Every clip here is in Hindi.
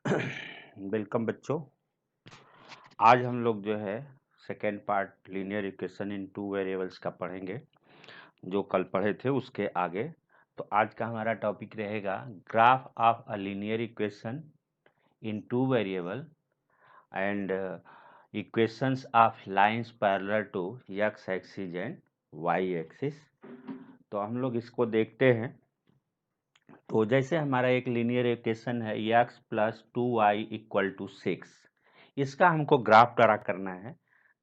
वेलकम बच्चों। आज हम लोग जो है second part linear equation in two variables का पढ़ेंगे, जो कल पढ़े थे उसके आगे। तो आज का हमारा टॉपिक रहेगा graph of a linear equation in two variable and equations of lines parallel to x axis and y axis. तो हम लोग इसको देखते हैं। तो जैसे हमारा एक लीनियर इक्वेशन है x plus 2y equal to 6, इसका हमको ग्राफ ड्रा करना है।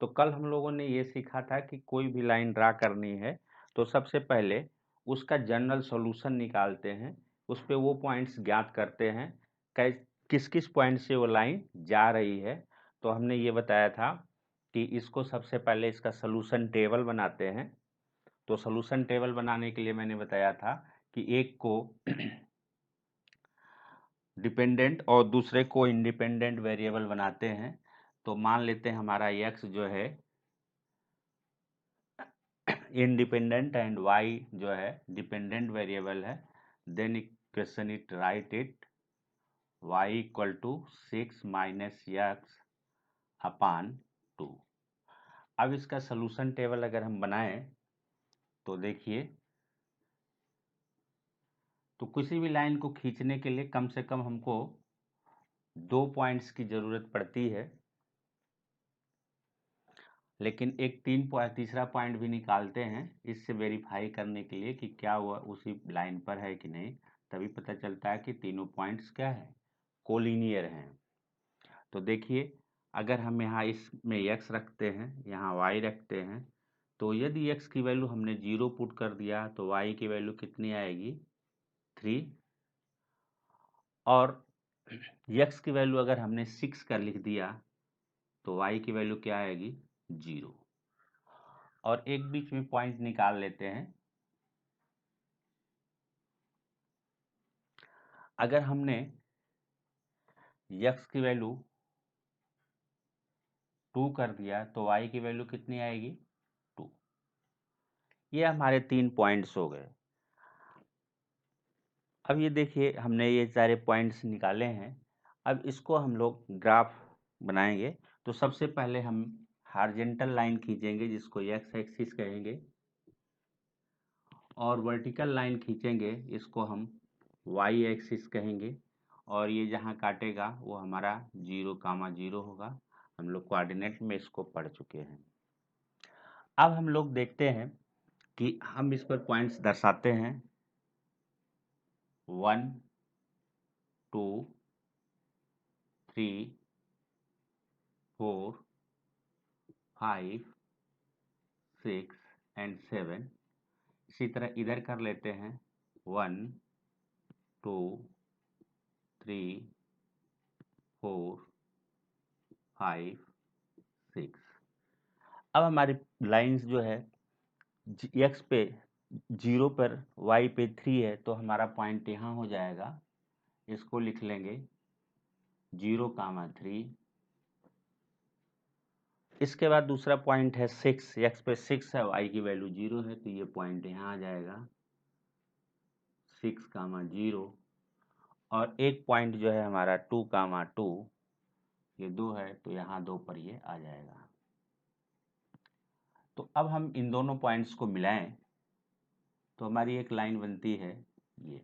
तो कल हम लोगों ने ये सीखा था कि कोई भी लाइन ड्रा करनी है तो सबसे पहले उसका जनरल सॉल्यूशन निकालते हैं, उस पे वो पॉइंट्स ज्ञात करते हैं किस किस पॉइंट से वो लाइन जा रही है। तो हमने ये बताया था कि इसको सबसे पहले इसका सॉल्यूशन टेबल बनाते हैं। तो सॉल्यूशन टेबल बनाने के लिए मैंने बताया था कि एक को डिपेंडेंट और दूसरे को इंडिपेंडेंट वेरिएबल बनाते हैं। तो मान लेते हैं हमारा x जो है इंडिपेंडेंट एंड y जो है डिपेंडेंट वेरिएबल है। Then equation it write it y equal to 6 minus x upon 2। अब इसका सॉल्यूशन टेबल अगर हम बनाएं तो देखिए, तो किसी भी लाइन को खींचने के लिए कम से कम हमको 2 पॉइंट्स की ज़रूरत पड़ती है, लेकिन एक तीसरा पॉइंट भी निकालते हैं इससे वेरीफाई करने के लिए कि क्या हुआ उसी लाइन पर है कि नहीं। तभी पता चलता है कि तीनों पॉइंट्स क्या है, कोलिनियर हैं। तो देखिए, अगर हम यहाँ इसमें x रखते हैं, यहाँ y रखते हैं, तो यदि x की वैल्यू हमने 0 पुट कर दिया तो y की वैल्यू कितनी आएगी, 3। और x की वैल्यू अगर हमने 6 का लिख दिया तो y की वैल्यू क्या आएगी, 0। और एक बीच में पॉइंट निकाल लेते हैं। अगर हमने x की वैल्यू 2 कर दिया तो y की वैल्यू कितनी आएगी, 2। ये हमारे 3 पॉइंट्स हो गए। अब ये देखिए, हमने ये सारे पॉइंट्स निकाले हैं। अब इसको हम लोग ग्राफ बनाएंगे। तो सबसे पहले हम हॉरिजॉन्टल लाइन खींचेंगे जिसको x एक्सिस कहेंगे, और वर्टिकल लाइन खींचेंगे इसको हम y एक्सिस कहेंगे। और ये जहाँ काटेगा वो हमारा 0, 0 होगा। हम लोग कोऑर्डिनेट में इसको पढ़ चुके हैं। अब हम लोग देखते हैं कि हम इस पर पॉइंट्स दर्शाते हैं, 1, 2, 3, 4, 5, 6 एंड 7। इसी तरह इधर कर लेते हैं, 1, 2, 3, 4, 5, 6। अब हमारी लाइंस जो है x पे 0 पर, y पे 3 है, तो हमारा पॉइंट यहाँ हो जाएगा। इसको लिख लेंगे 0, 3। इसके बाद दूसरा पॉइंट है 6, x पे 6 है, y की वैल्यू 0 है, तो ये पॉइंट यहाँ आ जाएगा 6, 0। और एक पॉइंट जो है हमारा 2, 2, ये 2 है, तो यहाँ 2 पर ये आ जाएगा। तो अब हम इन दोनों पॉइंट्स को मिलाएं तो हमारी एक लाइन बनती है। ये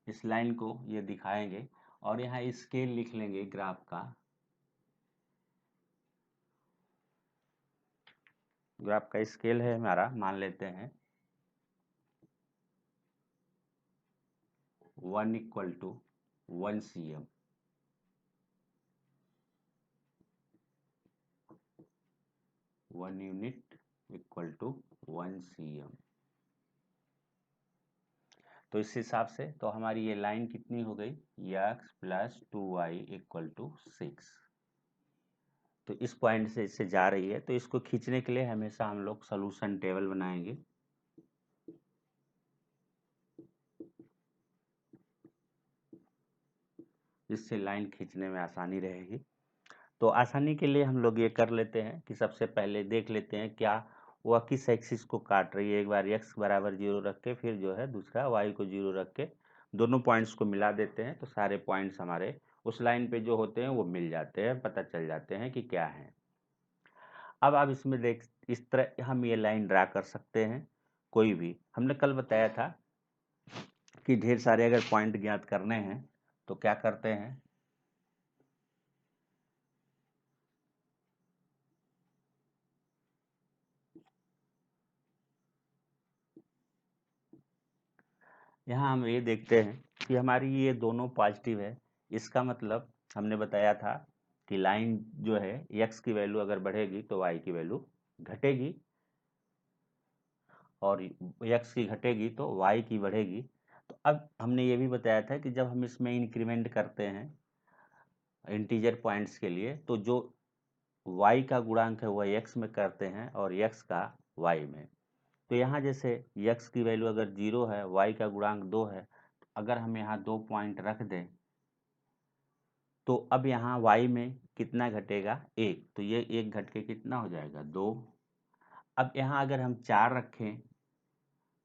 इस लाइन को ये दिखाएंगे और यहाँ स्केल लिख लेंगे ग्राफ का। ग्राफ का स्केल है हमारा, मान लेते हैं 1 equal to 1 cm। 1 unit equal to 1 cm। तो इस हिसाब से तो हमारी ये लाइन कितनी हो गई, x plus 2y equal to 6। तो इस पॉइंट से इससे जा रही है, तो इसको खींचने के लिए हमेशा हम लोग सॉल्यूशन टेबल बनाएंगे। इससे लाइन खींचने में आसानी रहेगी। तो आसानी के लिए हम लोग ये कर लेते हैं कि सबसे पहले देख लेते हैं क्या वह किस एक्सिस को काट रही है। एक बार x बराबर 0 रख के, फिर जो है दूसरा y को 0 रख के दोनों पॉइंट्स को मिला देते हैं तो सारे पॉइंट्स हमारे उस लाइन पे जो होते हैं वो मिल जाते हैं, पता चल जाते हैं कि क्या है। अब आप इसमें देख, इस तरह हम ये लाइन ड्रा कर सकते हैं कोई भी। हमने कल बताया था कि ढेर सारे अगर पॉइंट ज्ञात करने हैं तो क्या करते हैं, यहाँ हम ये देखते हैं कि हमारी ये दोनों पॉजिटिव है। इसका मतलब हमने बताया था कि लाइन जो है x की वैल्यू अगर बढ़ेगी तो y की वैल्यू घटेगी, और x की घटेगी तो y की बढ़ेगी। तो अब हमने ये भी बताया था कि जब हम इसमें इंक्रीमेंट करते हैं इंटीजर पॉइंट्स के लिए, तो जो y का गुणांक है वह x में करते हैं और x का y में। तो यहाँ जैसे x की वैल्यू अगर 0 है, y का गुणांक 2 है, तो अगर हम यहाँ 2 पॉइंट रख दें तो अब यहाँ y में कितना घटेगा, 1। तो ये 1 घट के कितना हो जाएगा, 2। अब यहाँ अगर हम 4 रखें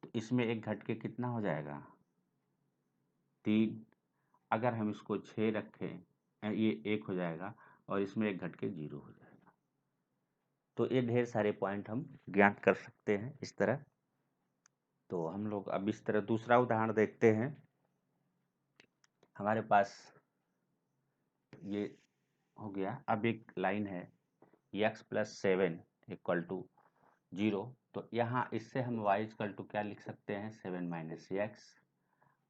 तो इसमें 1 घट के कितना हो जाएगा, 3। अगर हम इसको 6 रखें, ये 1 हो जाएगा और इसमें 1 घट के 0 हो जाएगा। तो ये ढेर सारे पॉइंट हम ज्ञात कर सकते हैं इस तरह। तो हम लोग अब इस तरह दूसरा उदाहरण देखते हैं। हमारे पास ये हो गया। अब एक लाइन है x + 7 = 0। तो यहाँ इससे हम y = क्या लिख सकते हैं, 7 - x।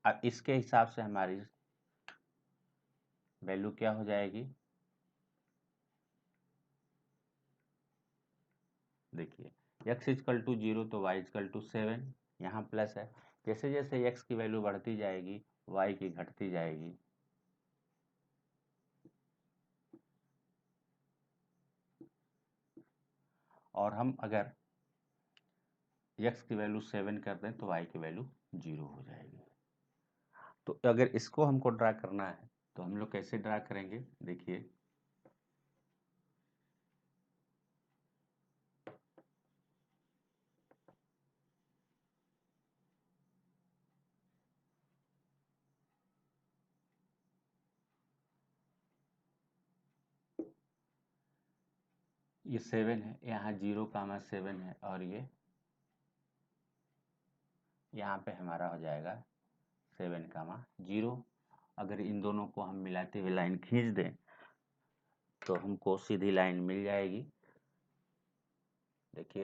अब इसके हिसाब से हमारी वैल्यू क्या हो जाएगी, देखिए x = 0 तो y = 7, यहाँ प्लस है। जैसे जैसे x की वैल्यू बढ़ती जाएगी y की घटती जाएगी। और हम अगर x की वैल्यू 7 कर दें तो y की वैल्यू 0 हो जाएगी। तो अगर इसको हमको ड्रा करना है तो हम लोग कैसे ड्रा करेंगे, देखिए ये 7 है, यहाँ 0, 7 है, और ये यहाँ पे हमारा हो जाएगा 7, 0। अगर इन दोनों को हम मिलाते हुए लाइन खींच दें तो हमको सीधी लाइन मिल जाएगी। देखिए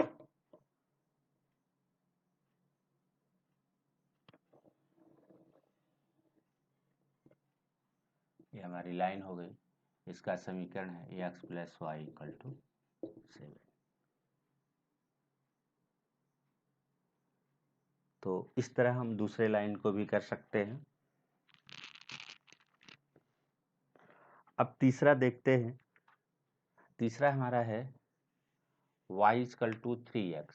ये हमारी लाइन हो गई। इसका समीकरण है x + y = 7। तो इस तरह हम दूसरे लाइन को भी कर सकते हैं। अब तीसरा देखते हैं। तीसरा हमारा है y = 3x।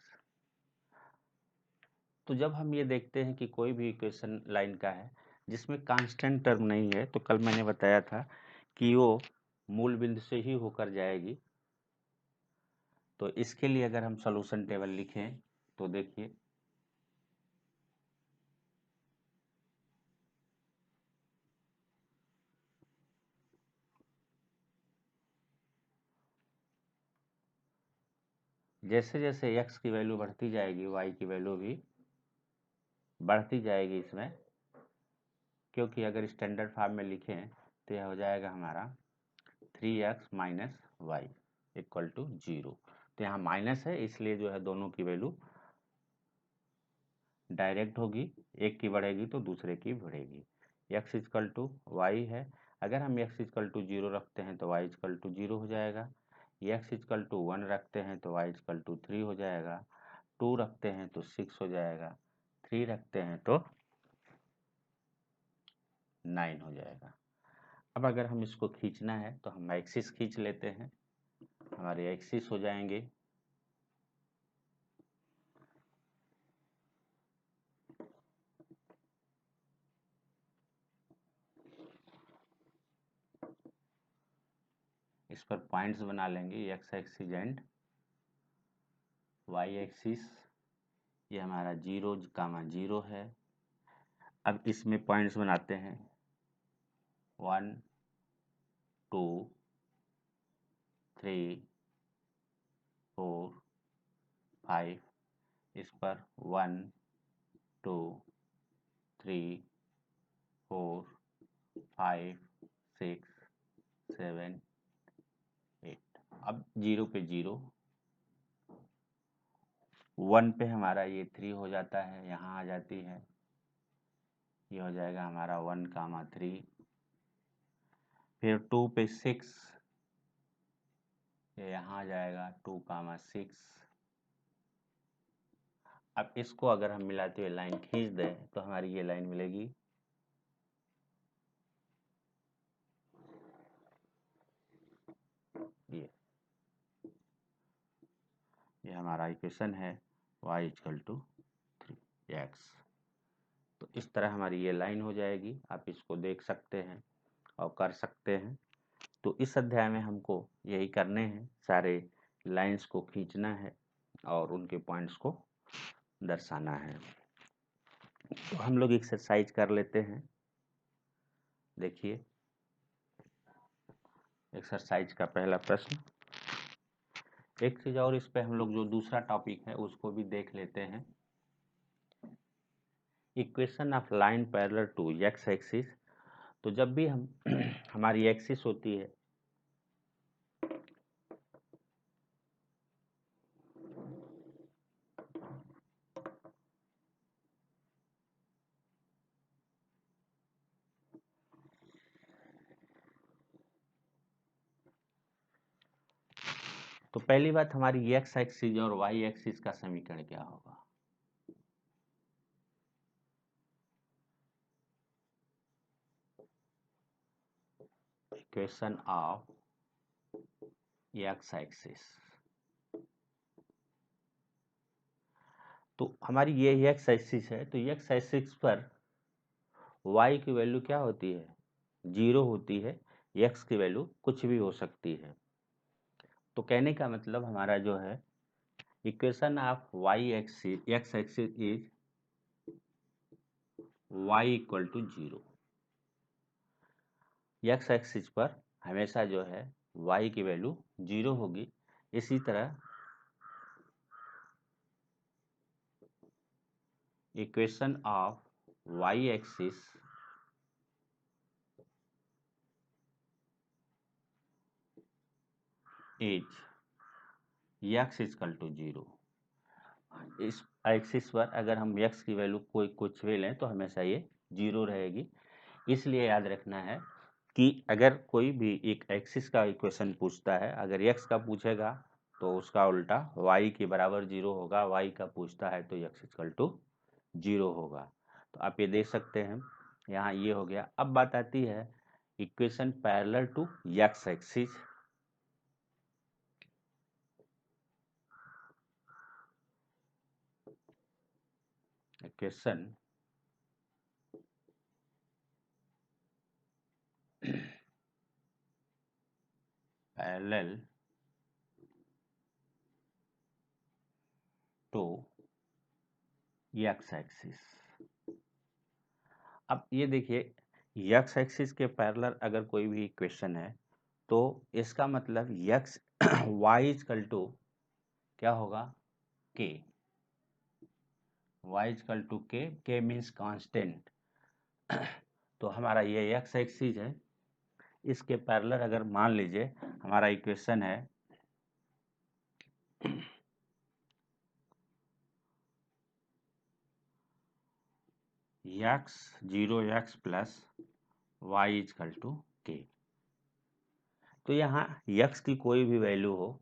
तो जब हम ये देखते हैं कि कोई भी इक्वेशन लाइन का है जिसमें कांस्टेंट टर्म नहीं है, तो कल मैंने बताया था कि वो मूल बिंदु से ही होकर जाएगी। तो इसके लिए अगर हम सॉल्यूशन टेबल लिखें तो देखिए जैसे जैसे x की वैल्यू बढ़ती जाएगी y की वैल्यू भी बढ़ती जाएगी इसमें, क्योंकि अगर स्टैंडर्ड फॉर्म में लिखें तो यह हो जाएगा हमारा 3x - y = 0। तो यहाँ माइनस है, इसलिए जो है दोनों की वैल्यू डायरेक्ट होगी, एक की बढ़ेगी तो दूसरे की बढ़ेगी। x = y है, अगर हम x = 0 रखते हैं तो y = 0 हो जाएगा। x = 1 रखते हैं तो y = 3 हो जाएगा। 2 रखते हैं तो 6 हो जाएगा। 3 रखते हैं तो 9 हो जाएगा। अब अगर हम इसको खींचना है तो हम एक्सिस खींच लेते हैं, हमारे एक्सिस हो जाएंगे। इस पर पॉइंट्स बना लेंगे, x axis and y axis. ये हमारा 0, 0 है। अब इसमें पॉइंट्स बनाते हैं 1 2 3 4 5, इस पर 1 2 3 4 5 6 7 8। अब 0 पे 0, 1 पे हमारा ये 3 हो जाता है, यहाँ आ जाती है, ये हो जाएगा हमारा 1, 3। फिर 2 पे 6, ये यहाँ आ जाएगा 2, 6। अब इसको अगर हम मिलाते हुए लाइन खींच दें तो हमारी ये लाइन मिलेगी, ये हमारा इक्वेशन है y = 3x। तो इस तरह हमारी ये लाइन हो जाएगी। आप इसको देख सकते हैं और कर सकते हैं। तो इस अध्याय में हमको यही करने हैं, सारे लाइंस को खींचना है और उनके पॉइंट्स को दर्शाना है। तो हम लोग एक्सरसाइज कर लेते हैं। देखिए एक्सरसाइज का पहला प्रश्न। एक चीज और, इस पे हम लोग जो दूसरा टॉपिक है उसको भी देख लेते हैं। Equation of line parallel to x axis. तो जब भी हम हमारी एक्सिस होती है, तो पहली बात हमारी एक्स एक्सिस और वाई एक्सिस का समीकरण क्या होगा? Equation of x axis. तो हमारी ये एक्स एक्सिस है, तो एक्स एक्सिस पर y की वैल्यू क्या होती है? 0 होती है। x की वैल्यू कुछ भी हो सकती है। तो कहने का मतलब हमारा जो है, equation of y axis x axis is y = 0। x axis पर हमेशा जो है y की वैल्यू 0 होगी। इसी तरह equation of y axis is x = 0। इस एक्सिस पर अगर हम x की वैल्यू कोई कुछ भी लें तो हमेशा ये 0 रहेगी। इसलिए याद रखना है कि अगर कोई भी एक एक्सिस का इक्वेशन पूछता है, अगर x का पूछेगा तो उसका उल्टा y के बराबर 0 होगा, y का पूछता है तो x = 0 होगा। तो आप ये देख सकते हैं, यहाँ ये हो गया। अब बात आती है equation parallel to x axis. Equation parallel to x axis. अब ये देखिए, x एक्सिस के पैरेलल अगर कोई भी इक्वेशन है तो इसका मतलब x y = क्या होगा? k। y = k means constant. तो हमारा ये x एक्सिस है, इसके पैरेलल अगर मान लीजिए हमारा इक्वेशन है x 0x + y = k। तो यहाँ x की कोई भी वैल्यू हो,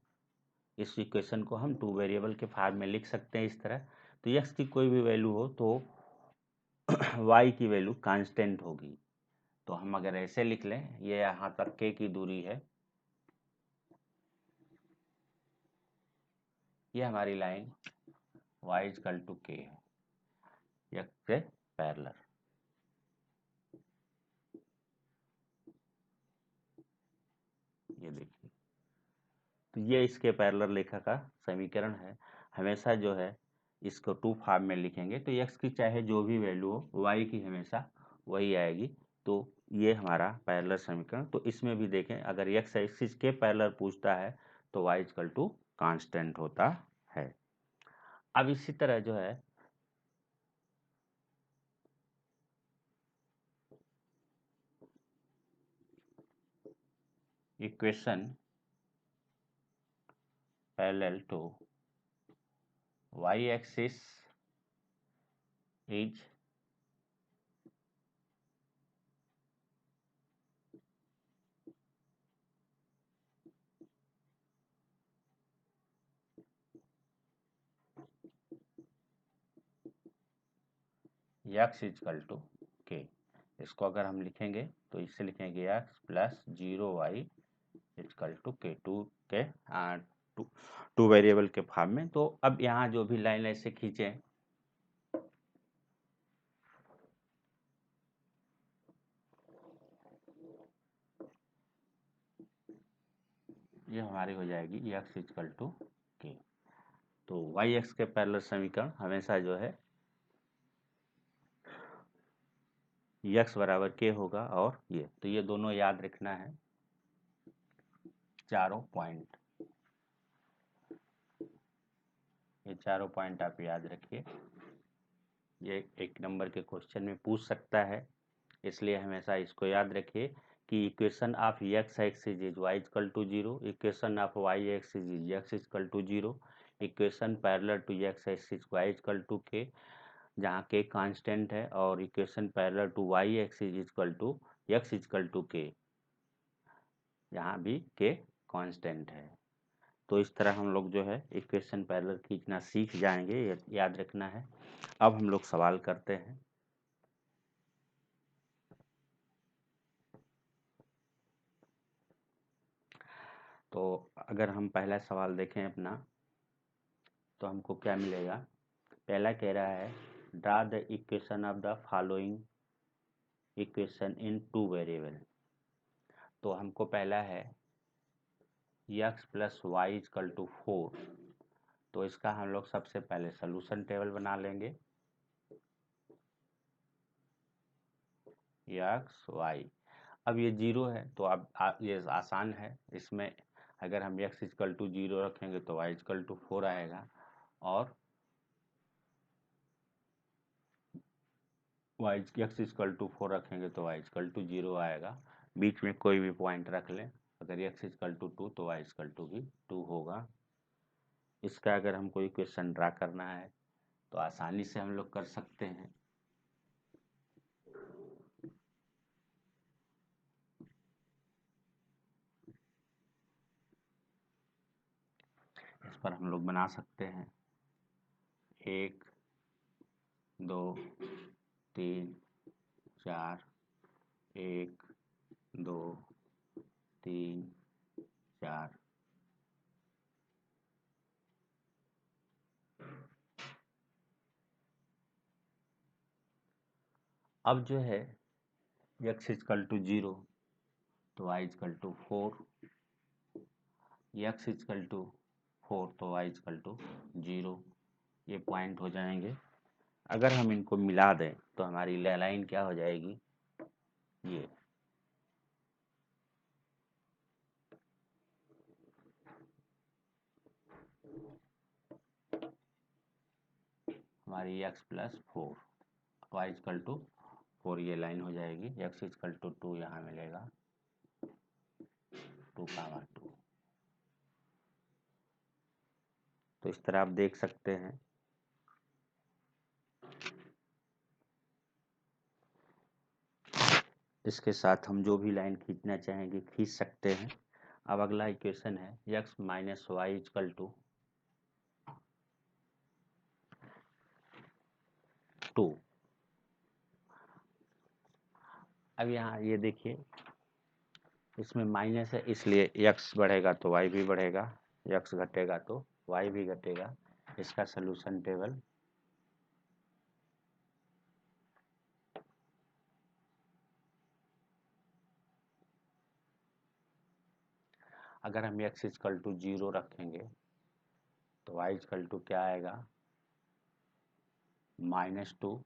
इस इक्वेशन को हम 2 वेरिएबल के फॉर्म में लिख सकते हैं इस तरह। तो x की कोई भी वैल्यू हो तो y की वैल्यू कांस्टेंट होगी। तो हम अगर ऐसे लिख लें, ये यहाँ तक k की दूरी है, ये हमारी लाइन y = k है, x से पैरेलल। ये देखिए, तो ये इसके पैरेलल रेखा का समीकरण है। हमेशा जो है इसको टू फॉर्म में लिखेंगे तो x की चाहे जो भी वैल्यू हो y की हमेशा वही आएगी। तो ये हमारा पैरेलल समीकरण। तो इसमें भी देखें, अगर x एक्सिस के पैरेलल पूछता है तो y इक्वल टू कांस्टेंट होता है। अब इसी तरह जो है equation parallel to y axis is x equal to k. इसको अगर हम लिखेंगे तो इससे लिखेंगे x plus 0y equal to k, two variable के फॉर्म में। तो अब यहाँ जो भी लाइन ऐसे खींचे, ये हमारी हो जाएगी x इक्वल टू के। तो y x के पैरेलल समीकरण हमेशा जो है x बराबर के होगा। और ये तो ये दोनों याद रखना है, चारों पॉइंट, ये चारों पॉइंट आप याद रखिए। ये एक नंबर के क्वेश्चन में पूछ सकता है, इसलिए हमेशा इसको याद रखिए कि equation of x axis is y equal to 0, equation of y axis is x equal to 0, equation parallel to x axis y equal to k जहाँ k कांस्टेंट है, और equation parallel to y axis equal to x equal to k जहाँ भी k कांस्टेंट है। तो इस तरह हम लोग जो है इक्वेशन पैरेलल खींचना सीख जाएंगे, याद रखना है। अब हम लोग सवाल करते हैं। तो अगर हम पहला सवाल देखें अपना, तो हमको क्या मिलेगा। पहला कह रहा है draw the equation of the following equation in two variable. तो हमको पहला है x plus y equal to 4। तो इसका हम लोग सबसे पहले सॉल्यूशन टेबल बना लेंगे। x y, अब ये 0 है तो अब ये आसान है। इसमें अगर हम x इक्वल टू 0 रखेंगे तो y इक्वल टू 4 आएगा, और x इक्वल टू 4 रखेंगे तो y इक्वल टू 0 आएगा। बीच में कोई भी पॉइंट रख लें, अगर x इक्वल टू 2 तो y इक्वल टू भी 2 होगा। इसका अगर हमको इक्वेशन ड्रा करना है तो आसानी से हम लोग कर सकते हैं। इस पर हम लोग बना सकते हैं 1 2 3 4, 1 2 3 4। अब जो है x इक्वल टू 0 तो y equal to 4, x equal to 4 तो y इक्वल टू 0, ये पॉइंट हो जाएंगे। अगर हम इनको मिला दें तो हमारी लाइन क्या हो जाएगी, ये हमारी x plus 4 y equal to 4 ये लाइन हो जाएगी। x इक्वल टू 2 यहाँ मिलेगा, 2 कामा 2। तो इस तरह आप देख सकते हैं। इसके साथ हम जो भी लाइन खींचना चाहेंगे खींच सकते हैं। अब अगला इक्वेशन है x minus y equal to 2। अब यहाँ ये देखिए, इसमें माइनस है इसलिए x बढ़ेगा तो y भी बढ़ेगा, x घटेगा तो y भी घटेगा। इसका सलूशन टेबल अगर हम x इक्वल टू 0 रखेंगे तो y इक्वल टू क्या आएगा, -2।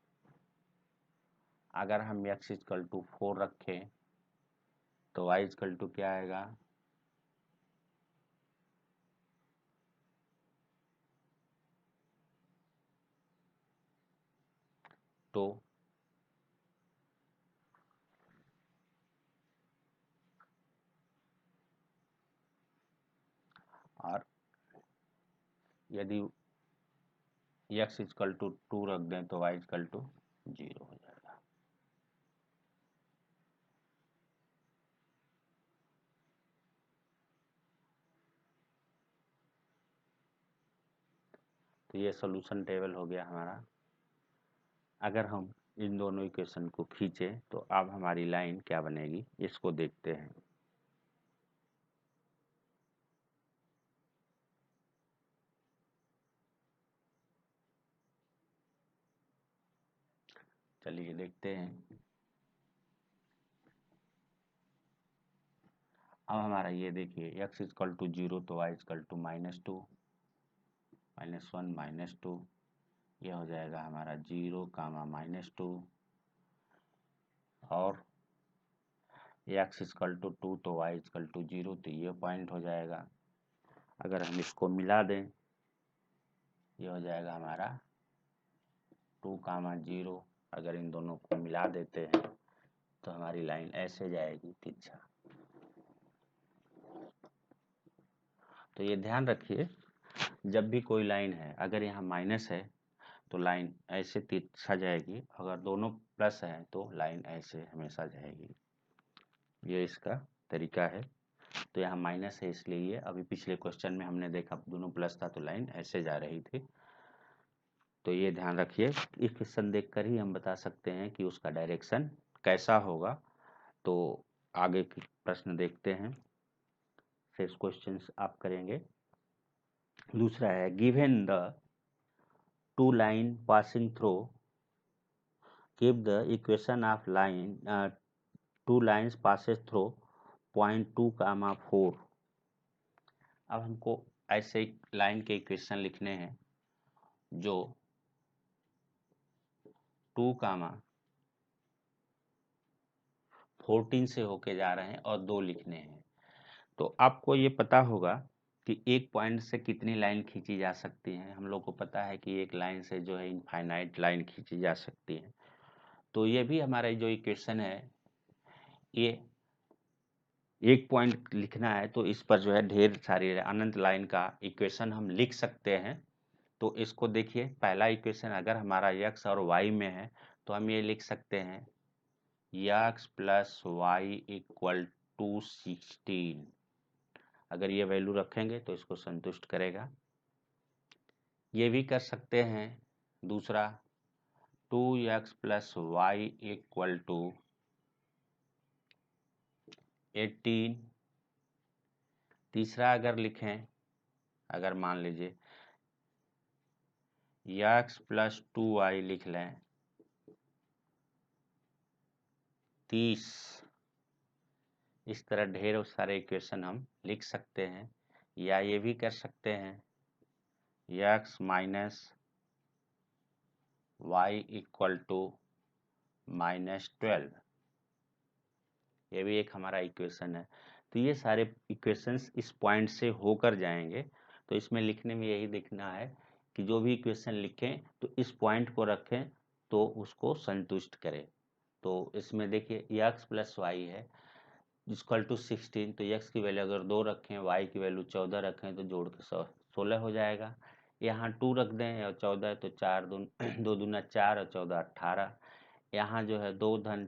अगर हम x इक्वल टू 4 रखें तो y इक्वल टू क्या आएगा, तो और यदि x इक्वल टू 2 रख दें तो y इक्वल टू 0 हो जाएगा। तो ये सॉल्यूशन टेबल हो गया हमारा। अगर हम इन दोनों इक्वेशन को खींचें तो अब हमारी लाइन क्या बनेगी, इसको देखते हैं। चलिए देखते हैं। अब हमारा ये देखिए x इक्वल टू 0 तो y इक्वल टू -2, -1 -2, यह हो जाएगा हमारा 0, -2, और x इक्वल टू 2 तो y इक्वल टू 0, तो ये पॉइंट हो जाएगा। अगर हम इसको मिला दें, ये हो जाएगा हमारा 2, 0। अगर इन दोनों को मिला देते हैं तो हमारी लाइन ऐसे जाएगी तिरछा। तो ये ध्यान रखिए, जब भी कोई लाइन है, अगर यहाँ माइनस है तो लाइन ऐसे तिरछा जाएगी, अगर दोनों प्लस है तो लाइन ऐसे हमेशा जाएगी। ये इसका तरीका है। तो यहाँ माइनस है इसलिए ये, अभी पिछले क्वेश्चन में हमने देखा दोनों प्लस था तो लाइन ऐसे जा रही थी। तो ये ध्यान रखिए, इस क्वेश्चन देखकर ही हम बता सकते हैं कि उसका डायरेक्शन कैसा होगा। तो आगे के प्रश्न देखते हैं, शेष क्वेश्चंस आप करेंगे। दूसरा है, given the two line passing through keep the equation of line two lines passes through point 2, 4। अब हमको ऐसे लाइन के इक्वेशन लिखने हैं जो 2, 14 से होके जा रहे हैं और 2 लिखने हैं। तो आपको ये पता होगा कि एक पॉइंट से कितनी लाइन खींची जा सकती है। हम लोग को पता है कि एक लाइन से जो है इनफाइनाइट लाइन खींची जा सकती है। तो ये भी हमारा जो इक्वेशन है, ये एक पॉइंट लिखना है तो इस पर जो है ढेर सारी अनंत लाइन का इक्वेशन हम लिख सकते हैं। तो इसको देखिए, पहला इक्वेशन अगर हमारा x और y में है तो हम ये लिख सकते हैं x plus y equal to 16। अगर ये वैल्यू रखेंगे तो इसको संतुष्ट करेगा। ये भी कर सकते हैं दूसरा, 2x plus y equal to 18। तीसरा अगर लिखें, अगर मान लीजिए x प्लस 2y लिख लें 30। इस तरह ढेर सारे इक्वेशन हम लिख सकते हैं, या ये भी कर सकते हैं x minus y equal to -12। ये भी एक हमारा इक्वेशन है। तो ये सारे इक्वेशंस इस पॉइंट से होकर जाएंगे। तो इसमें लिखने में यही देखना है कि जो भी इक्वेशन लिखें तो इस पॉइंट को रखें तो उसको संतुष्ट करें। तो इसमें देखिए x प्लस वाई है इक्वल टू 16, तो x की वैल्यू अगर 2 रखें, y की वैल्यू 14 रखें तो जोड़ के 16 हो जाएगा। यहाँ 2 रख दें और 14 तो 4 2 दूना 4 और 14 18। यहाँ जो है 2 धन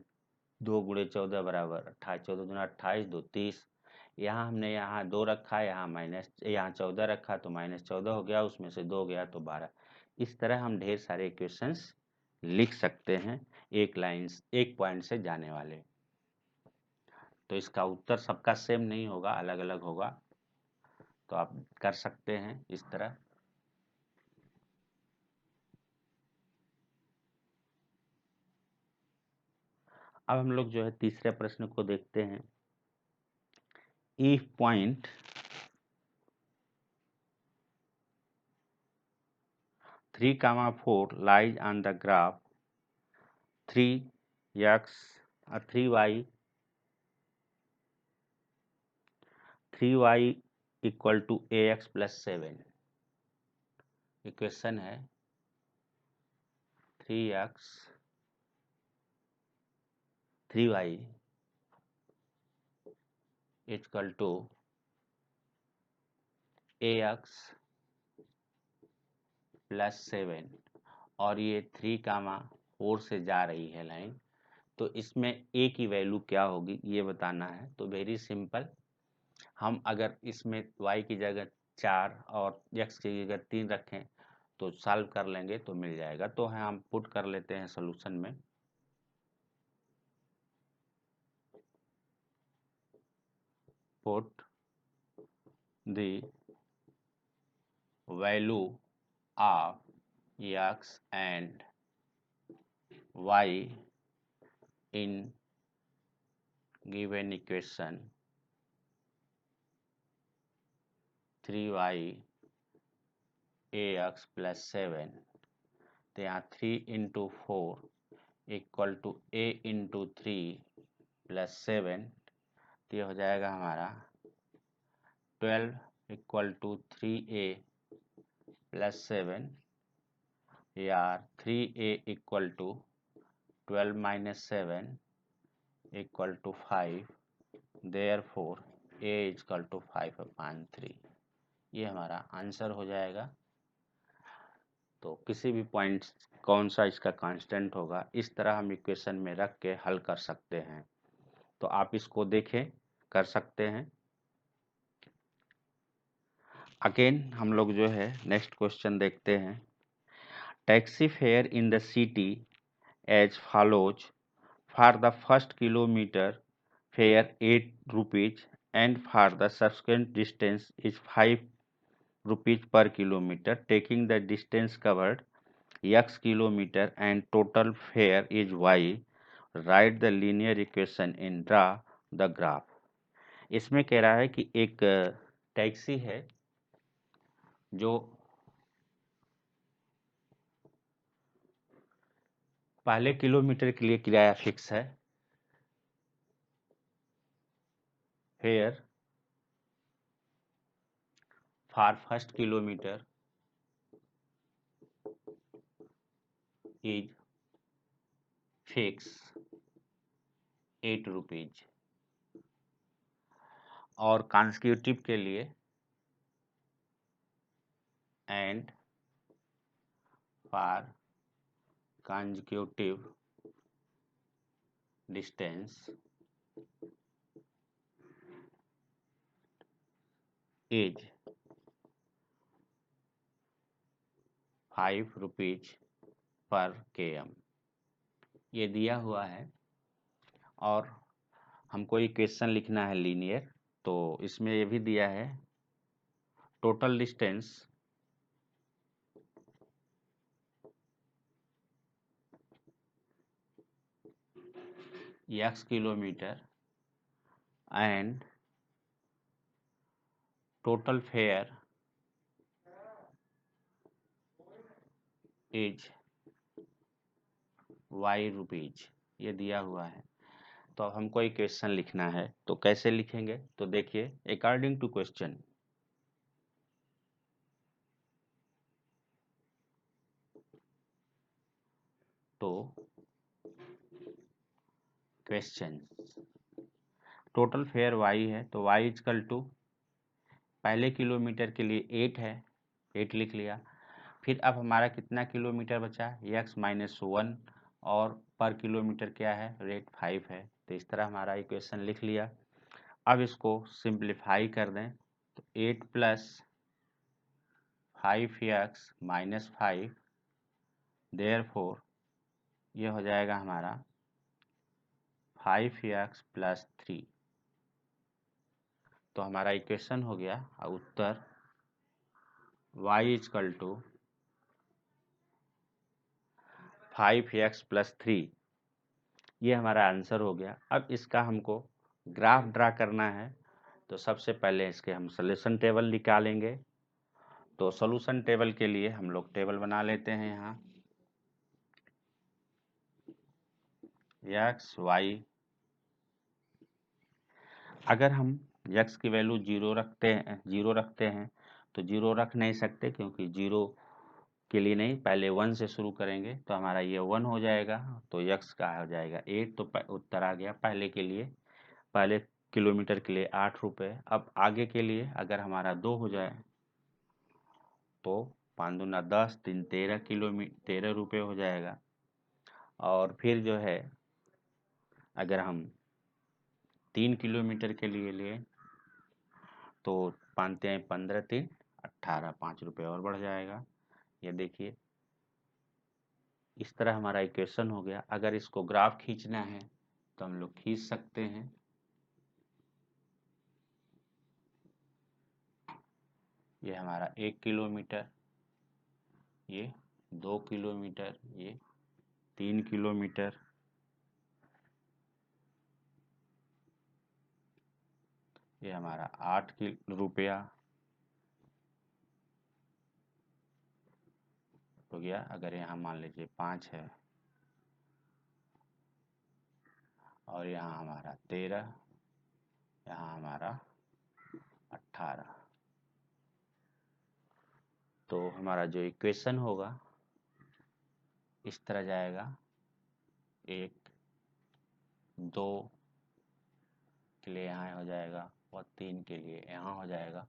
2 गुणे 14 बराबर 28, 14 दूना 28, 2 30। यहाँ हमने यहाँ 2 रखा, यहाँ 14 रखा तो -14 हो गया, उसमें से 2 गया तो 12। इस तरह हम ढेर सारे इक्वेशंस लिख सकते हैं एक पॉइंट से जाने वाले। तो इसका उत्तर सबका सेम नहीं होगा, अलग अलग होगा। तो आप कर सकते हैं इस तरह। अब हम लोग जो है तीसरे प्रश्न को देखते हैं। If point 3,4 lies on the graph 3x 3y equal to ax plus 7। Equation है 3y equal to ax plus 7 और ये 3,4 से जा रही है लाइन, तो इसमें a की वैल्यू क्या होगी ये बताना है। तो वेरी सिंपल, हम अगर इसमें y की जगह 4 और x की जगह 3 रखें तो सॉल्व कर लेंगे तो मिल जाएगा। तो हम पुट कर लेते हैं सॉल्यूशन में। Put the value of x and y in given equation 3y ax plus 7, तो यहाँ 3 into 4 equal to a into 3 plus 7, तो ये हो जाएगा हमारा 12 इक्वल टू 3a प्लस 7 या 3a equal to 12 minus 7 equal to 5, therefore a equal to 5/3। ये हमारा आंसर हो जाएगा। तो किसी भी पॉइंट कौन सा इसका कांस्टेंट होगा, इस तरह हम इक्वेशन में रख के हल कर सकते हैं। तो आप इसको देखें, कर सकते हैं। अगेन हम लोग जो है नेक्स्ट क्वेश्चन देखते हैं। Taxi fare in the city as follows. For the first kilometre fare 8 rupees and for the subsequent distance is 5 rupees per kilometre, taking the distance covered x kilometer and total fare is y. Write the linear equation and draw the graph. इसमें कह रहा है कि एक टैक्सी है जो पहले किलोमीटर के लिए किराया फिक्स है, fair for first kilometre is fix 8 rupees और कॉन्सिक्यूटिव के लिए and for consecutive distance is 5 rupees पर km। ये दिया हुआ है और हमको इक्वेशन लिखना है लीनियर। तो इसमें ये भी दिया है total distance x kilometre and total fair is y rupees, ये दिया हुआ है। तो अब हमको इक्वेशन लिखना है, तो कैसे लिखेंगे? तो देखिए, according to question total fare y है, तो y इक्वल टू पहले किलोमीटर के लिए 8 है, 8 लिख लिया। फिर अब हमारा कितना किलोमीटर बचा? x माइनस 1 और पर किलोमीटर क्या है? रेट 5 है। तो इस तरह हमारा इक्वेशन लिख लिया। अब इसको सिंप्लीफाई कर दें तो 8 प्लस 5x माइनस 5, देयरफॉर ये हो जाएगा हमारा 5x प्लस 3। तो हमारा इक्वेशन हो गया और उत्तर y equal to 5x plus 3, ये हमारा आंसर हो गया। अब इसका हमको ग्राफ ड्रा करना है, तो सबसे पहले इसके हम सॉल्यूशन टेबल निकालेंगे। तो सॉल्यूशन टेबल के लिए हम लोग टेबल बना लेते हैं यहाँ x y। अगर हम x की वैल्यू जीरो रखते हैं तो जीरो रख नहीं सकते, क्योंकि जीरो के लिए नहीं, पहले 1 से शुरू करेंगे तो हमारा ये 1 हो जाएगा, तो x का हो जाएगा 8। तो उत्तर आ गया पहले के लिए, पहले किलोमीटर के लिए 8 रुपये। अब आगे के लिए अगर हमारा 2 हो जाए तो 5 दूना 10, 3 13 रुपये हो जाएगा। और फिर जो है अगर हम 3 किलोमीटर के लिए लिए तो 5 3 15, 3 18, 5 रुपये और बढ़ जाएगा। ये देखिए इस तरह हमारा इक्वेशन हो गया। अगर इसको ग्राफ खींचना है तो हम लोग खींच सकते हैं। ये हमारा 1 किलोमीटर, ये 2 किलोमीटर, ये 3 किलोमीटर, ये हमारा 8 रुपया हो गया। अगर यहाँ मान लीजिए 5 है और यहाँ हमारा 13, यहाँ हमारा 18, तो हमारा जो इक्वेशन होगा इस तरह जाएगा। 1 2 के लिए यहाँ हो जाएगा और 3 के लिए यहाँ हो जाएगा।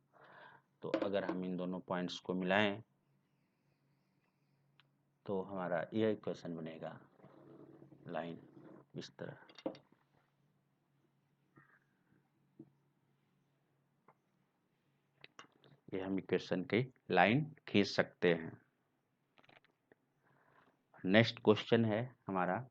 तो अगर हम इन दोनों पॉइंट्स को मिलाएं तो हमारा यह इक्वेशन बनेगा, लाइन इस तरह। ये हम इक्वेशन की लाइन खींच सकते हैं। नेक्स्ट क्वेश्चन है हमारा,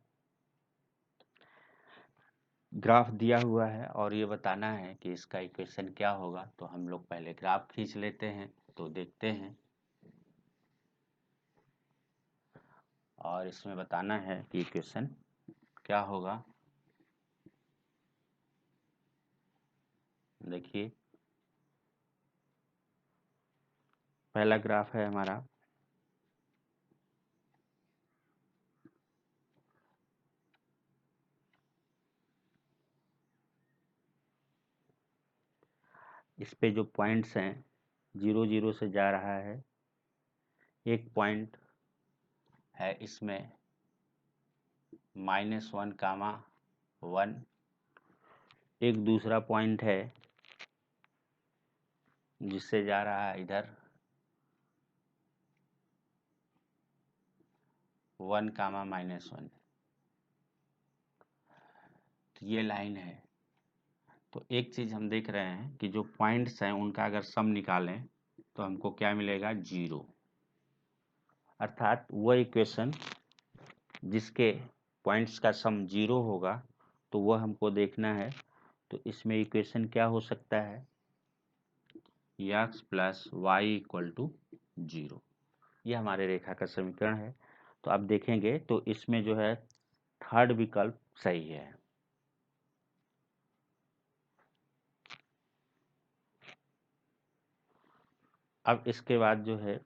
ग्राफ दिया हुआ है और ये बताना है कि इसका इक्वेशन क्या होगा। तो हम लोग पहले ग्राफ खींच लेते हैं, तो देखते हैं। और इसमें बताना है कि इक्वेशन क्या होगा। देखिए पहला ग्राफ है हमारा, इस पे जो पॉइंट्स हैं 0 0 से जा रहा है। एक पॉइंट है इसमें -1, 1। एक दूसरा पॉइंट है जिससे जा रहा है इधर 1, -1। तो ये लाइन है। तो एक चीज़ हम देख रहे हैं कि जो पॉइंट्स हैं उनका अगर सम निकालें तो हमको क्या मिलेगा, 0। अर्थात वह इक्वेशन जिसके पॉइंट्स का सम 0 होगा तो वह हमको देखना है। तो इसमें इक्वेशन क्या हो सकता है, x + y = 0। यह हमारे रेखा का समीकरण है। तो आप देखेंगे तो इसमें जो है थर्ड विकल्प सही है। अब इसके बाद जो है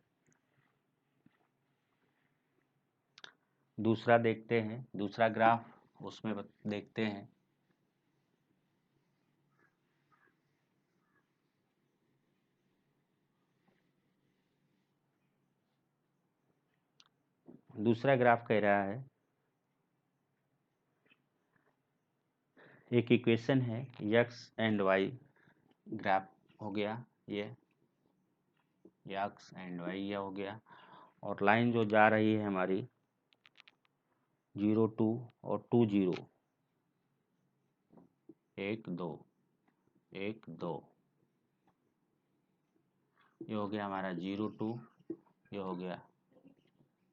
दूसरा देखते हैं, दूसरा ग्राफ उसमें देखते हैं। दूसरा ग्राफ कह रहा है, एक इक्वेशन है x एंड y, ग्राफ हो गया ये x एंड y, ये हो गया। और लाइन जो जा रही है हमारी 0 2 और 2 0, 1 2 1 2, ये हो गया हमारा 0 2, ये हो गया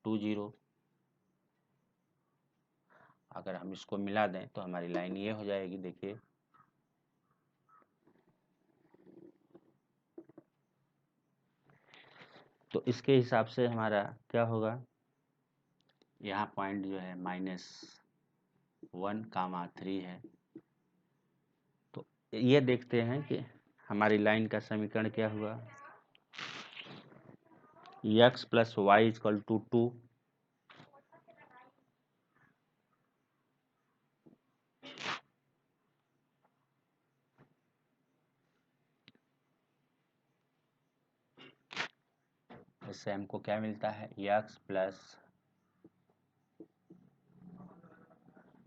2 0। अगर हम इसको मिला दें तो हमारी लाइन ये हो जाएगी। देखिए तो इसके हिसाब से हमारा क्या होगा, यहाँ पॉइंट जो है -1, 3 है। तो ये देखते हैं कि हमारी लाइन का समीकरण क्या हुआ। x plus y equal to 2, इससे हमको क्या मिलता है, x plus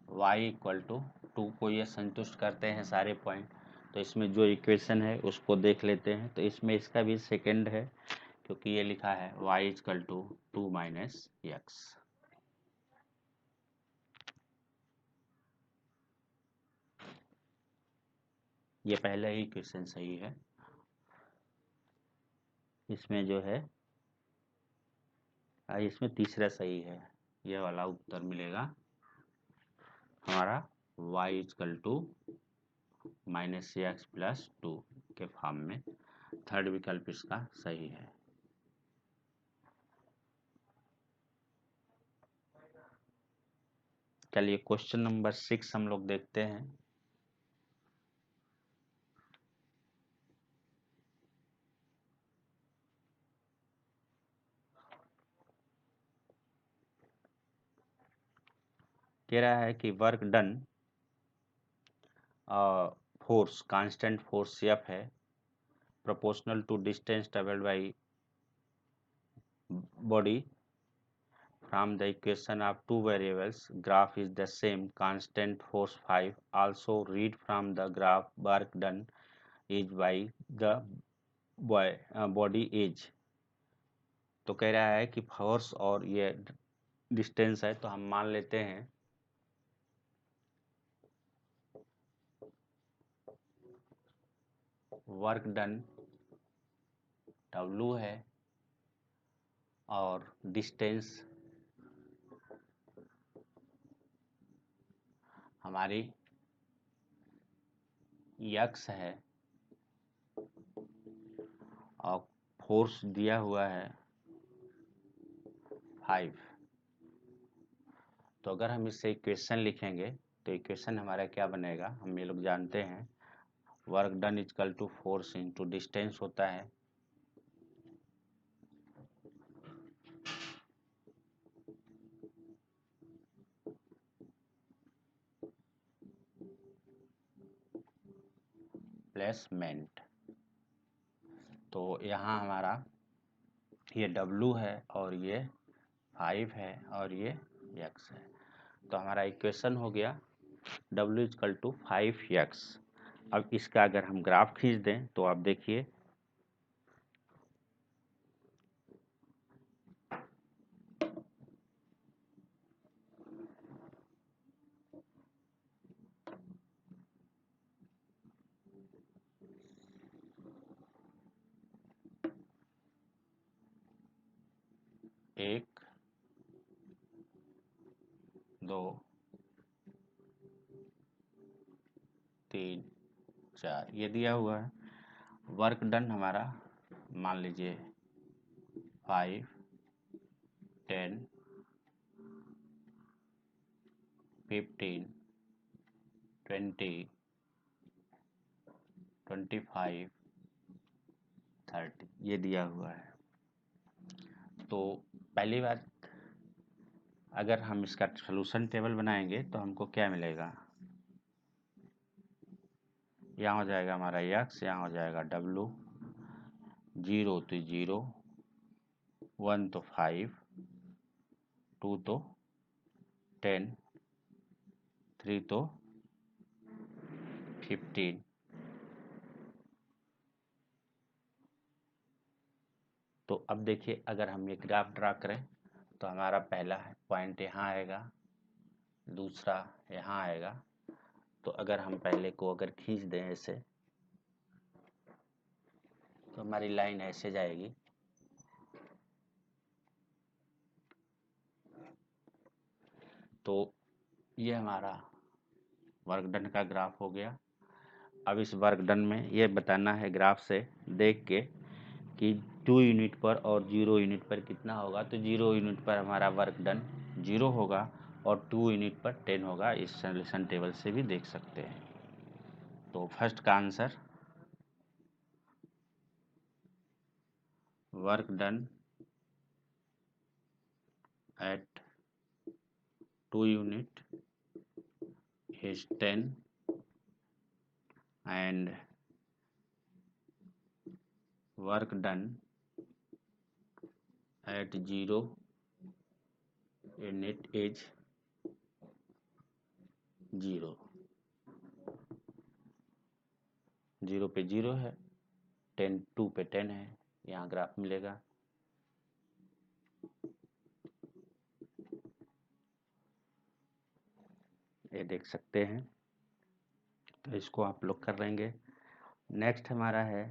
y equal to 2 को ये संतुष्ट करते हैं सारे पॉइंट। तो इसमें जो इक्वेशन है उसको देख लेते हैं। तो इसमें इसका भी सेकंड है, क्योंकि ये लिखा है y equal to 2 minus x. ये पहला ही इक्वेशन सही है। इसमें जो है इसमें तीसरा सही है, ये वाला उत्तर मिलेगा हमारा y equal to minus x plus 2 के फॉर्म में। थर्ड विकल्प इसका सही है। चलिए क्वेश्चन नंबर 6 हम लोग देखते हैं। कह रहा है कि work done, force constant force F है, proportional to distance travelled by body. From the equation of two variables, graph is the same, constant force 5. Also read from the graph work done is by the body age. तो कह रहा है कि फोर्स और ये डिस्टेंस है, तो हम मान लेते हैं वर्क डन W है और डिस्टेंस हमारी x है और फोर्स दिया हुआ है 5। तो अगर हम इससे इक्वेशन लिखेंगे तो इक्वेशन हमारा क्या बनेगा, हम ये लोग जानते हैं work done equal to force into distance होता है। प्लेसमेंट। तो यहाँ हमारा ये W है और ये 5 है और ये x है। तो हमारा इक्वेशन हो गया W इक्वल टू 5x। अब इसका अगर हम ग्राफ खींच दें तो आप देखिए एक, दो, तीन, 4 ये दिया हुआ है। वर्क डन हमारा मान लीजिए 5, 10, 15, 20, 25, 30 ये दिया हुआ है। तो पहली बात, अगर हम इसका सॉल्यूशन टेबल बनाएंगे तो हमको क्या मिलेगा, यहाँ हो जाएगा हमारा x, यहाँ हो जाएगा W, 0 तो 0, 1 तो 5, 2 तो 10, 3 तो 15। तो अब देखिए अगर हम ये ग्राफ ड्रा करें तो हमारा पहला पॉइंट यहाँ आएगा, दूसरा यहाँ आएगा। तो अगर हम पहले को अगर खींच दें ऐसे तो हमारी लाइन ऐसे जाएगी। तो ये हमारा वर्क डन का ग्राफ हो गया। अब इस वर्क डन में ये बताना है ग्राफ से देख के कि 2 यूनिट पर और 0 यूनिट पर कितना होगा। तो 0 यूनिट पर हमारा वर्क डन 0 होगा और 2 यूनिट पर 10 होगा। इस सॉल्यूशन टेबल से भी देख सकते हैं। तो फर्स्ट का answer work done at 2 unit is 10 and work done at 0 unit is 0 पे 0 है, 2 पे 10 है, यहाँ ग्राफ मिलेगा। ये देख सकते हैं, तो इसको आप लोग कर लेंगे। नेक्स्ट हमारा है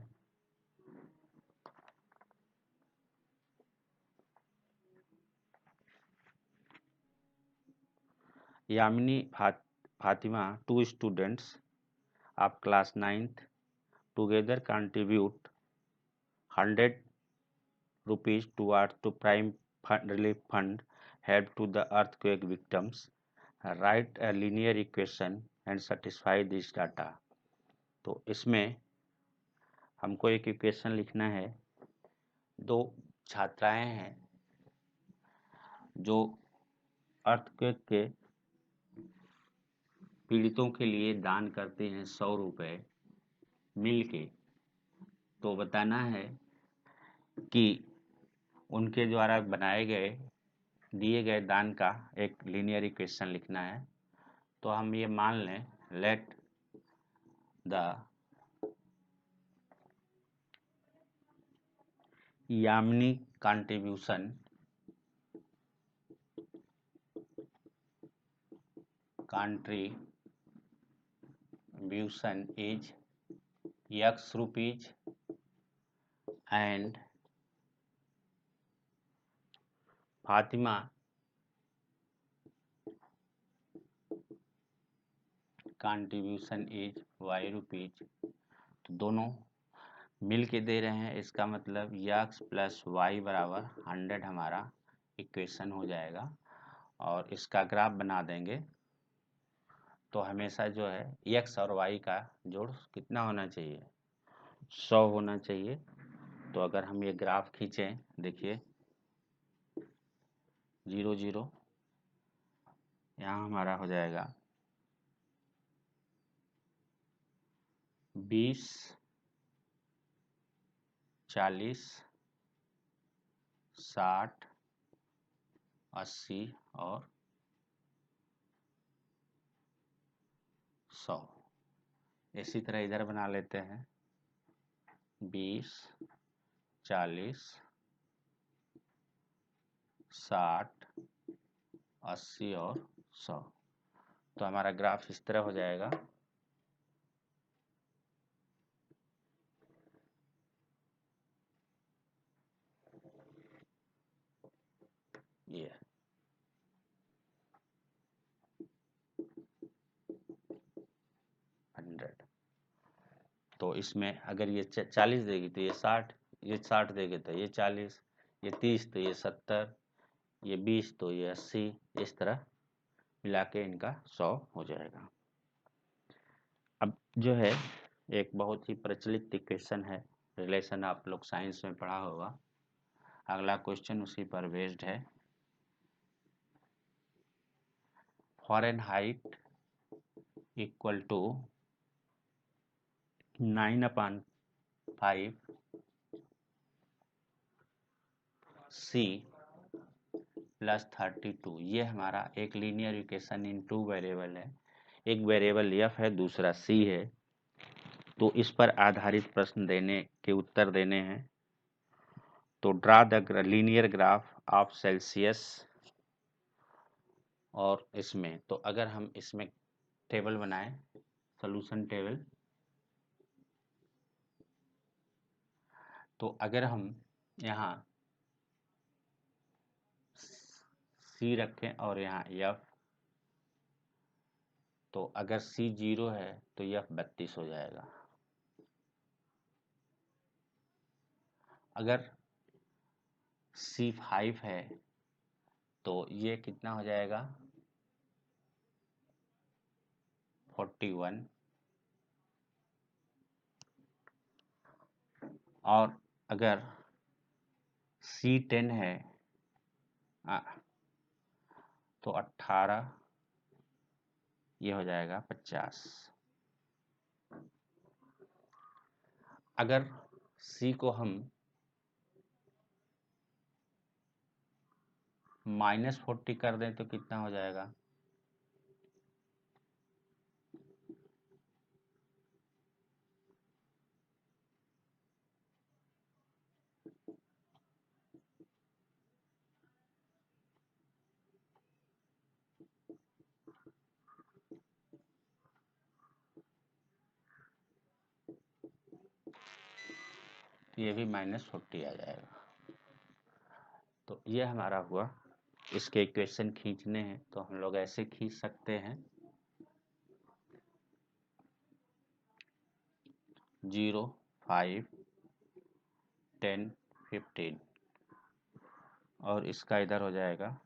Yamini Fatima, 2 students of class 9th together contribute 100 rupees towards to prime relief fund help to the earthquake victims. Write a linear equation and satisfy this data. तो इसमें हमको एक इक्वेशन लिखना है। 2 छात्राएं हैं जो अर्थक्वेक के पीड़ितों के लिए दान करते हैं 100 रुपये मिल के। तो बताना है कि उनके द्वारा दिए गए दान का एक लीनियर इक्वेशन लिखना है। तो हम ये मान लें, let the Yamini contribution is X rupees and Fatima contribution is Y rupees। तो दोनों मिल के दे रहे हैं, इसका मतलब x प्लस वाई बराबर 100 हमारा इक्वेशन हो जाएगा। और इसका ग्राफ बना देंगे तो हमेशा जो है x और y का जोड़ कितना होना चाहिए, 100 होना चाहिए। तो अगर हम ये ग्राफ खींचें, देखिए 0 0 यहाँ हमारा हो जाएगा 20 40 60 80 और 100। इसी तरह इधर बना लेते हैं 20 40 60 80 और 100। तो हमारा ग्राफ इस तरह हो जाएगा। ये 100। तो इसमें अगर ये 40 देगी तो ये 60, ये 60 देगी तो ये 40, ये 30 तो ये 70, ये 20 तो ये 80, इस तरह मिला के इनका 100 हो जाएगा। अब जो है एक बहुत ही प्रचलित इक्वेशन है, रिलेशन आप लोग साइंस में पढ़ा होगा। अगला क्वेश्चन उसी पर बेस्ड है। Fahrenheit equal to 9/5 C plus 32। ये हमारा एक लीनियर इक्वेशन इन 2 वेरिएबल है। एक वेरिएबल f है, दूसरा c है। तो इस पर आधारित प्रश्न के उत्तर देने हैं। तो draw the linear graph of Celsius. और इसमें तो अगर हम इसमें टेबल बनाएं, सॉल्यूशन टेबल, तो अगर हम यहाँ c रखें और यहाँ f, तो अगर c 0 है तो f 32 हो जाएगा। अगर c 5 है तो ये कितना हो जाएगा, 41। और अगर C10 है, तो 18, ये हो जाएगा 50। अगर C को हम -40 कर दें तो कितना हो जाएगा? तो ये भी -40 आ जाएगा। तो ये हमारा हुआ। इसके इक्वेशन खींचने हैं तो हम लोग ऐसे खींच सकते हैं, 0, 5, 10, 15, और इसका इधर हो जाएगा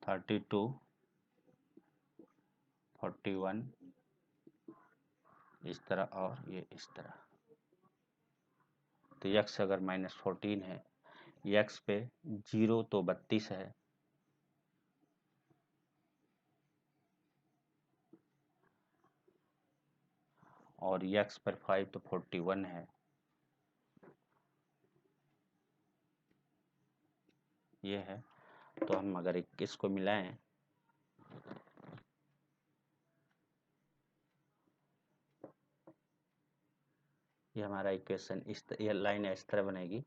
32, 41, इस तरह, और ये इस तरह। तो यक्स अगर -14 है, यक्स पे 0 तो 32 है, और यक्स पर 5 तो 41 है। ये है। तो हम अगर इसको मिलाएं, ये हमारा इक्वेशन ये लाइन इस तरह बनेगी,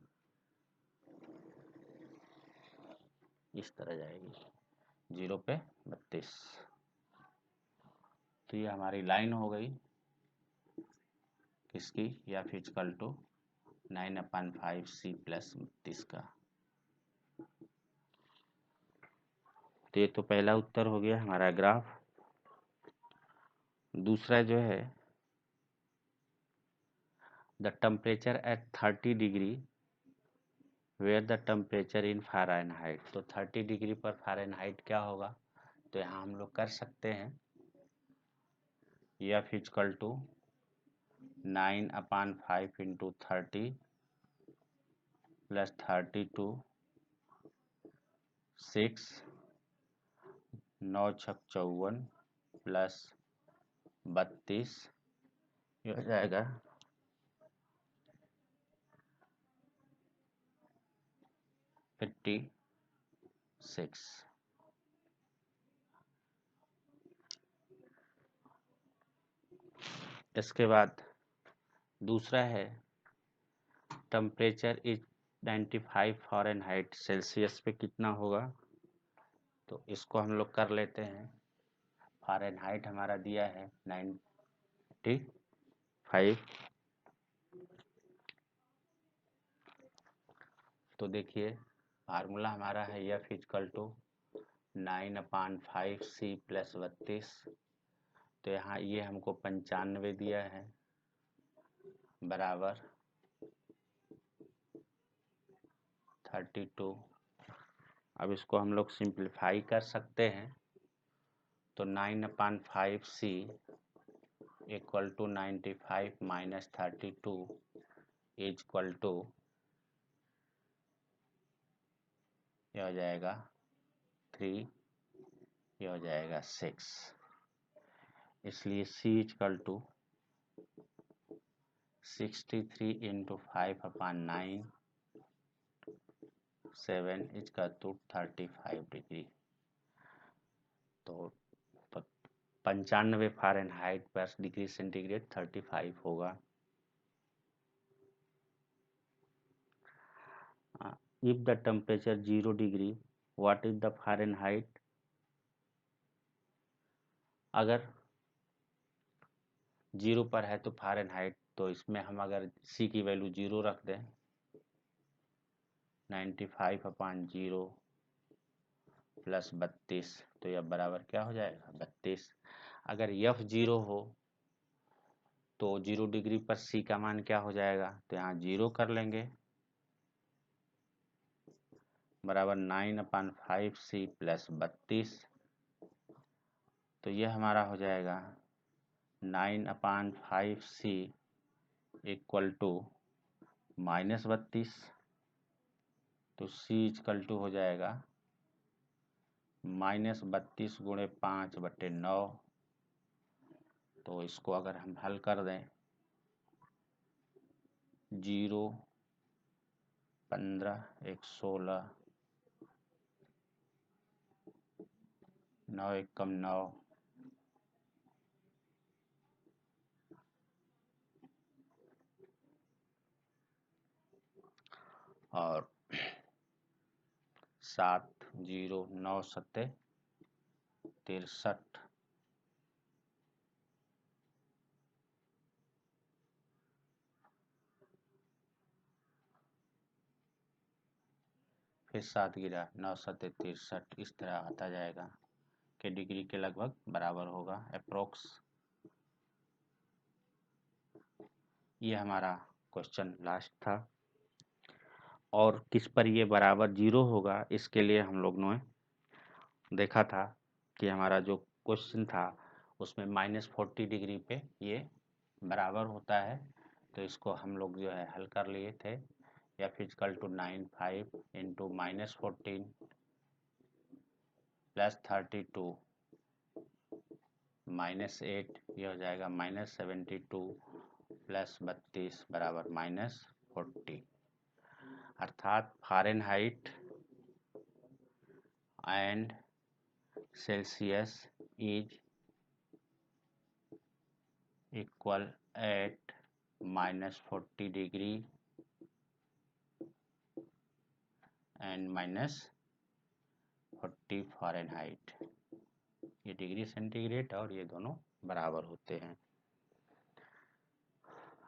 इस तरह जाएगी, 0 पे 32। तो ये हमारी लाइन हो गई किसकी, या फिजिकल टू 9/5C + 32 का। तो ये तो पहला उत्तर हो गया हमारा ग्राफ। दूसरा जो है, the temperature at 30 degree where the temperature in Fahrenheit. तो 30 डिग्री पर फ़ारेनहाइट क्या होगा? तो यहाँ हम लोग कर सकते हैं, या फिजिकल टू 9/5 × 30 + 32, 6, 9 × 6 = 54 + 32, ये हो जाएगा 56। इसके बाद दूसरा है, टेम्परेचर इज 95 फ़ारेनहाइट, सेल्सियस पे कितना होगा? तो इसको हम लोग कर लेते हैं। फ़ारेनहाइट हमारा दिया है 95, तो देखिए फार्मूला हमारा है F = 9/5C + 32। तो यहाँ ये हमको 95 दिया है, बराबर 32। अब इसको हम लोग सिंप्लीफाई कर सकते हैं। तो 9/5C = 95 - 32 = यह हो जाएगा 3, यह हो जाएगा 6। इसलिए C = 63 × 5/9, 7 = 35 डिग्री। तो 95 फ़ारेनहाइट पर डिग्री सेंटीग्रेड 35 होगा। If the temperature 0 degree, what is the Fahrenheit? अगर 0 पर है तो फ़ारेनहाइट, तो इसमें हम अगर C की वैल्यू 0 रख दें, 95/0 + 32, तो यह बराबर क्या हो जाएगा? 32। अगर F 0 हो तो 0 डिग्री पर C का मान क्या हो जाएगा? तो यहाँ 0 कर लेंगे, बराबर 9/5C + 32। तो यह हमारा हो जाएगा 9/5C = -32। तो C = हो जाएगा -32 गुणे 5/9। तो इसको अगर हम हल कर दें 0, 15, 1, 16, 9 एकम 9, और 7, 0, 9 सत्ते 63, फिर 7 गिरा 9 सत्ते 63, इस तरह आता जाएगा कि डिग्री के लगभग बराबर होगा अप्रोक्स। ये हमारा क्वेश्चन लास्ट था। और किस पर ये बराबर 0 होगा, इसके लिए हम लोग ने देखा था कि हमारा जो क्वेश्चन था उसमें -40 डिग्री पे ये बराबर होता है। तो इसको हम लोग जो है हल कर लिए थे। f equal to 95 into -14 plus 32 -8, ये हो जाएगा -72 प्लस 32 बराबर -40। अर्थात Fahrenheit and Celsius is equal at -40 degree and -40 Fahrenheit. ये डिग्री सेंटीग्रेड और ये दोनों बराबर होते हैं।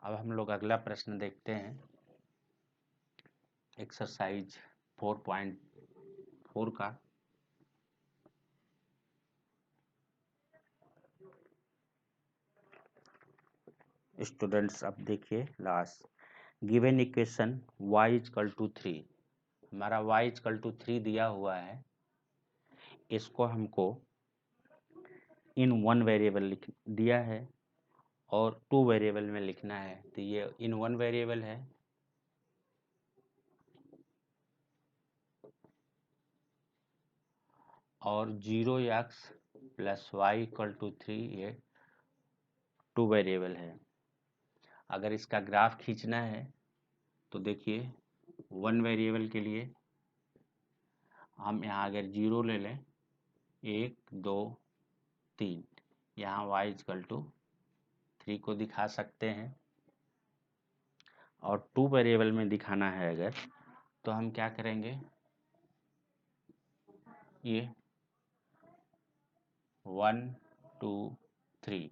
अब हम लोग अगला प्रश्न देखते हैं। एक्सरसाइज 4.4 का। स्टूडेंट्स अब देखिए last, given equation y equal to 3, हमारा y इक्वल टू 3 दिया हुआ है। इसको हमको इन वन वेरिएबल लिख दिया है और 2 वेरिएबल में लिखना है। तो ये इन वन वेरिएबल है और 0x plus y equal to 3 ये 2 वेरिएबल है। अगर इसका ग्राफ खींचना है तो देखिए वन वेरिएबल के लिए हम यहाँ अगर 0 ले लें 1, 2, 3, यहाँ y इक्वल टू 3 को दिखा सकते हैं। और 2 वेरिएबल में दिखाना है अगर, तो हम क्या करेंगे, ये 1, 2, 3,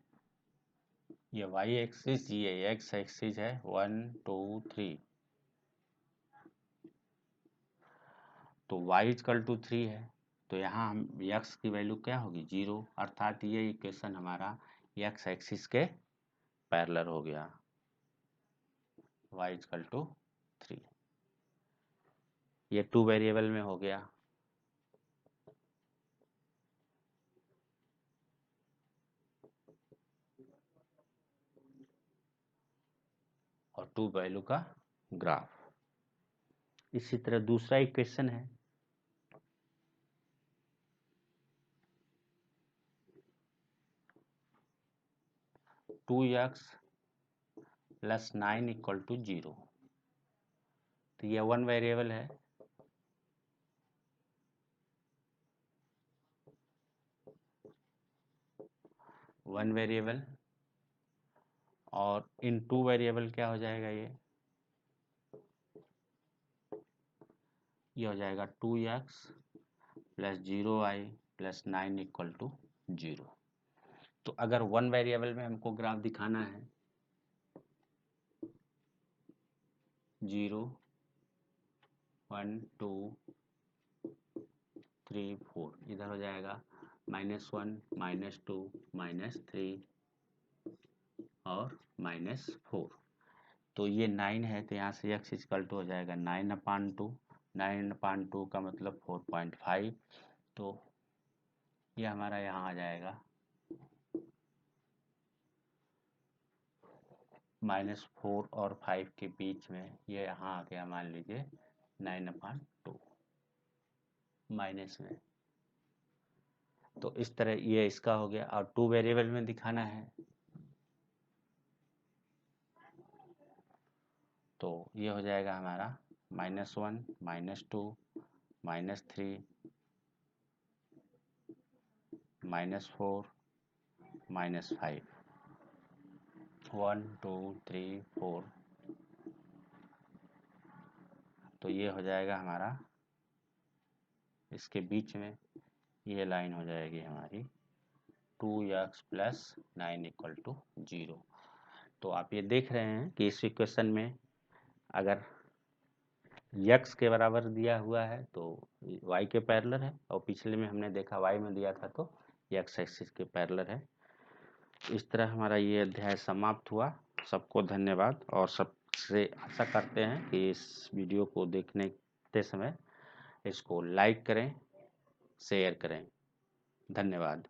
ये y एक्सिस, ये x एक्सिस है 1, 2, 3। तो y इक्वल टू 3 है तो यहाँ हम x की वैल्यू क्या होगी 0, अर्थात ये इक्वेशन हमारा x एक्सिस के पैरेलल हो गया। y इक्वल टू 3 ये 2 वेरिएबल में हो गया। और 2 वैल्यू का ग्राफ। इसी तरह दूसरा इक्वेशन है, two x plus 9 equal to 0। तो ये वन वेरिएबल है और इन 2 वेरिएबल क्या हो जाएगा, ये हो जाएगा 2x plus 0y plus 9 equal to 0। तो अगर वन वेरिएबल में हमको ग्राफ दिखाना है 0, 1, 2, 3, 4, इधर हो जाएगा -1, -2, -3 और -4। तो ये 9 है तो यहाँ से x इक्वल टू हो जाएगा 9/2। 9/2 का मतलब 4.5। तो ये हमारा यहाँ आ जाएगा -4 और 5 के बीच में, ये यहाँ आ गया मान लीजिए 9/2 माइनस में। तो इस तरह ये इसका हो गया, और 2 वेरिएबल में दिखाना है तो ये हो जाएगा हमारा -1 -2 -3 -4 -5 1 2 3 4। तो ये हो जाएगा हमारा, इसके बीच में ये लाइन हो जाएगी हमारी 2x + 9 = 0। तो आप ये देख रहे हैं कि इस इक्वेशन में अगर x के बराबर दिया हुआ है तो y के पैरेलल है, और पिछले में हमने देखा y में दिया था तो x एक्सिस के पैरेलल है। इस तरह हमारा ये अध्याय समाप्त हुआ। सबको धन्यवाद, और सबसे आशा करते हैं कि इस वीडियो को देखते समय इसको लाइक करें, शेयर करें। धन्यवाद।